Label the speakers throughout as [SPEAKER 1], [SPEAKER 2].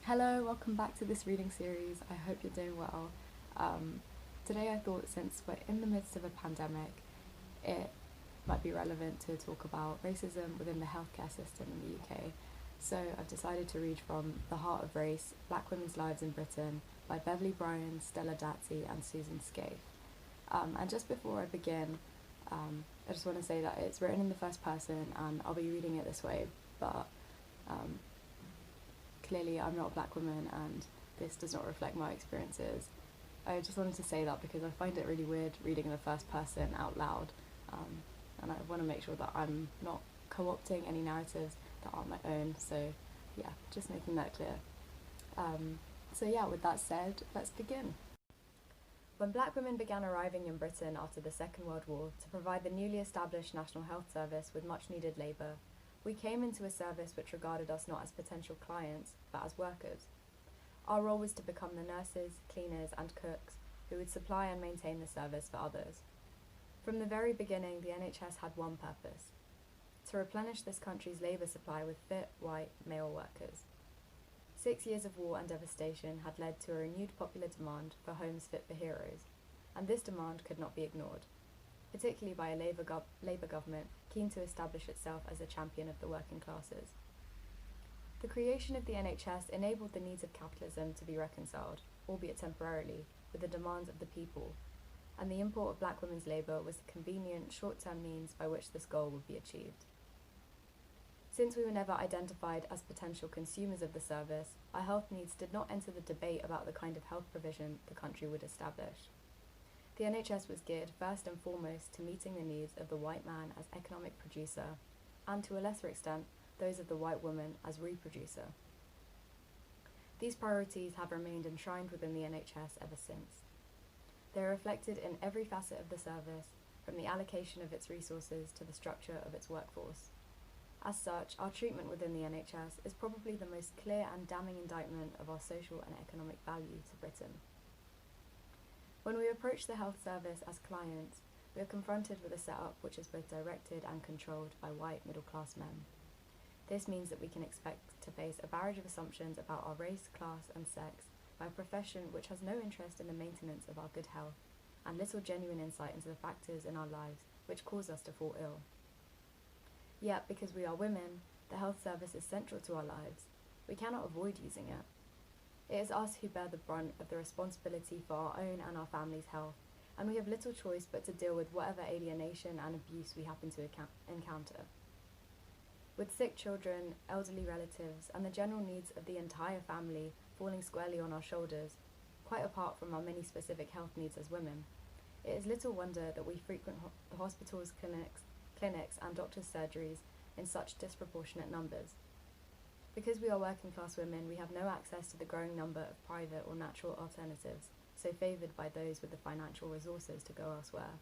[SPEAKER 1] Hello, welcome back to this reading series. I hope you're doing well. Today I thought since we're in the midst of a pandemic, it might be relevant to talk about racism within the healthcare system in the UK. So I've decided to read from The Heart of Race, Black Women's Lives in Britain by Beverley, Bryan, Stella, Dadzie and Suzanne Scafe. And just before I begin, I just want to say that it's written in the first person and I'll be reading it this way, but clearly I'm not a black woman and this does not reflect my experiences. I just wanted to say that because I find it really weird reading in the first person out loud, and I want to make sure that I'm not co-opting any narratives that aren't my own, so yeah, just making that clear. With that said, let's begin. When black women began arriving in Britain after the Second World War to provide the newly established National Health Service with much needed labour, we came into a service which regarded us not as potential clients, but as workers. Our role was to become the nurses, cleaners and cooks who would supply and maintain the service for others. From the very beginning, the NHS had one purpose: to replenish this country's labour supply with fit, white, male workers. 6 years of war and devastation had led to a renewed popular demand for homes fit for heroes, and this demand could not be ignored, particularly by a Labour government keen to establish itself as a champion of the working classes. The creation of the NHS enabled the needs of capitalism to be reconciled, albeit temporarily, with the demands of the people, and the import of black women's labour was the convenient, short-term means by which this goal would be achieved. Since we were never identified as potential consumers of the service, our health needs did not enter the debate about the kind of health provision the country would establish. The NHS was geared first and foremost to meeting the needs of the white man as economic producer, and to a lesser extent, those of the white woman as reproducer. These priorities have remained enshrined within the NHS ever since. They are reflected in every facet of the service, from the allocation of its resources to the structure of its workforce. As such, our treatment within the NHS is probably the most clear and damning indictment of our social and economic value to Britain. When we approach the health service as clients, we are confronted with a setup which is both directed and controlled by white middle-class men. This means that we can expect to face a barrage of assumptions about our race, class and sex by a profession which has no interest in the maintenance of our good health and little genuine insight into the factors in our lives which cause us to fall ill. Yet, because we are women, the health service is central to our lives. We cannot avoid using it. It is us who bear the brunt of the responsibility for our own and our family's health, and we have little choice but to deal with whatever alienation and abuse we happen to encounter. With sick children, elderly relatives, and the general needs of the entire family falling squarely on our shoulders, quite apart from our many specific health needs as women, it is little wonder that we frequent the hospitals, clinics and doctors' surgeries in such disproportionate numbers. Because we are working class women, we have no access to the growing number of private or natural alternatives, so favoured by those with the financial resources to go elsewhere.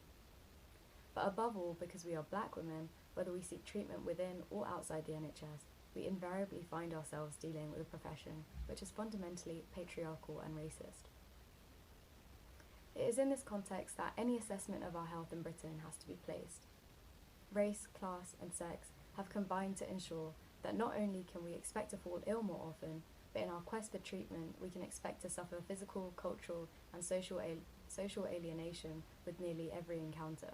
[SPEAKER 1] But above all, because we are black women, whether we seek treatment within or outside the NHS, we invariably find ourselves dealing with a profession which is fundamentally patriarchal and racist. It is in this context that any assessment of our health in Britain has to be placed. Race, class and sex have combined to ensure that not only can we expect to fall ill more often, but in our quest for treatment we can expect to suffer physical, cultural and social alienation with nearly every encounter.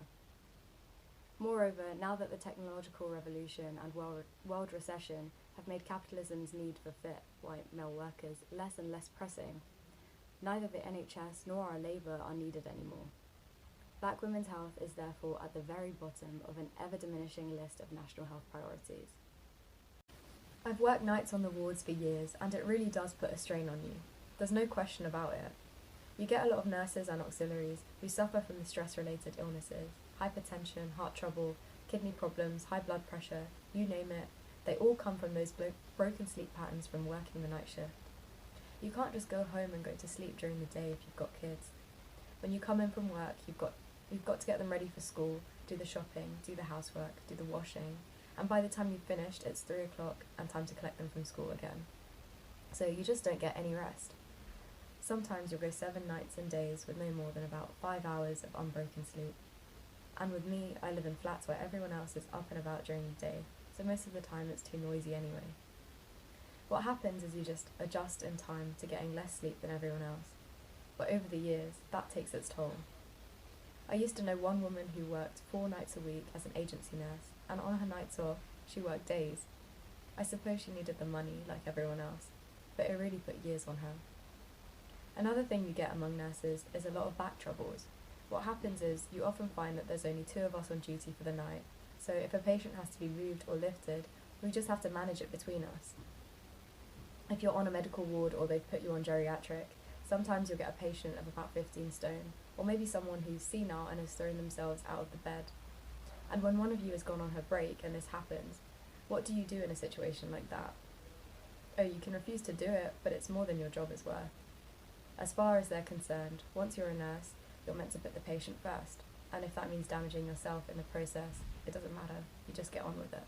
[SPEAKER 1] Moreover, now that the technological revolution and world recession have made capitalism's need for fit, white male workers less and less pressing, neither the NHS nor our labour are needed anymore. Black women's health is therefore at the very bottom of an ever-diminishing list of national health priorities. I've worked nights on the wards for years, and it really does put a strain on you. There's no question about it. You get a lot of nurses and auxiliaries who suffer from the stress-related illnesses, hypertension, heart trouble, kidney problems, high blood pressure, you name it. They all come from those broken sleep patterns from working the night shift. You can't just go home and go to sleep during the day if you've got kids. When you come in from work, you've got to get them ready for school, do the shopping, do the housework, do the washing, and by the time you've finished, it's 3 o'clock and time to collect them from school again. So you just don't get any rest. Sometimes you'll go 7 nights and days with no more than about 5 hours of unbroken sleep. And with me, I live in flats where everyone else is up and about during the day, so most of the time it's too noisy anyway. What happens is you just adjust in time to getting less sleep than everyone else. But over the years, that takes its toll. I used to know one woman who worked 4 nights a week as an agency nurse, and on her nights off, she worked days. I suppose she needed the money, like everyone else, but it really put years on her. Another thing you get among nurses is a lot of back troubles. What happens is you often find that there's only 2 of us on duty for the night, so if a patient has to be moved or lifted, we just have to manage it between us. If you're on a medical ward or they've put you on geriatric, sometimes you'll get a patient of about 15 stone, or maybe someone who's senile and has thrown themselves out of the bed. And when one of you has gone on her break and this happens, what do you do in a situation like that? Oh, you can refuse to do it, but it's more than your job is worth. As far as they're concerned, once you're a nurse, you're meant to put the patient first, and if that means damaging yourself in the process, it doesn't matter, you just get on with it.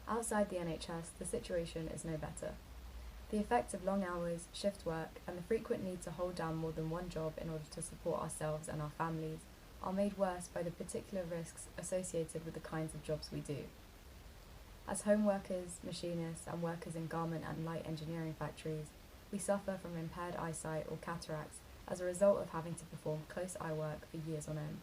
[SPEAKER 1] Outside the NHS, the situation is no better. The effects of long hours, shift work, and the frequent need to hold down more than one job in order to support ourselves and our families are made worse by the particular risks associated with the kinds of jobs we do. As home workers, machinists, and workers in garment and light engineering factories, we suffer from impaired eyesight or cataracts as a result of having to perform close eye work for years on end.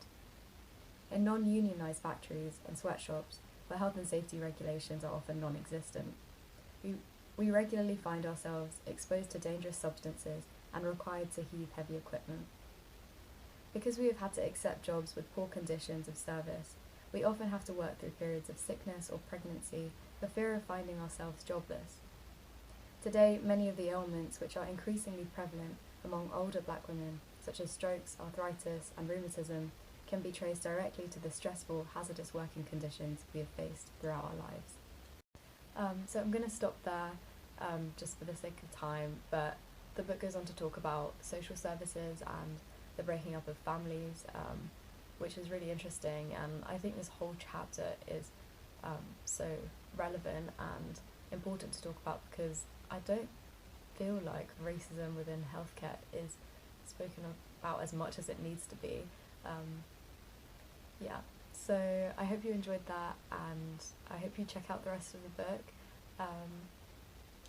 [SPEAKER 1] In non-unionised factories and sweatshops, where health and safety regulations are often non-existent, we regularly find ourselves exposed to dangerous substances and required to heave heavy equipment. Because we have had to accept jobs with poor conditions of service, we often have to work through periods of sickness or pregnancy for fear of finding ourselves jobless. Today, many of the ailments which are increasingly prevalent among older black women, such as strokes, arthritis, and rheumatism, can be traced directly to the stressful, hazardous working conditions we have faced throughout our lives. So I'm going to stop there just for the sake of time, but the book goes on to talk about social services and the breaking up of families, which is really interesting, and I think this whole chapter is so relevant and important to talk about because I don't feel like racism within healthcare is spoken about as much as it needs to be. So I hope you enjoyed that, and I hope you check out the rest of the book.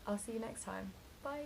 [SPEAKER 1] I'll see you next time. Bye!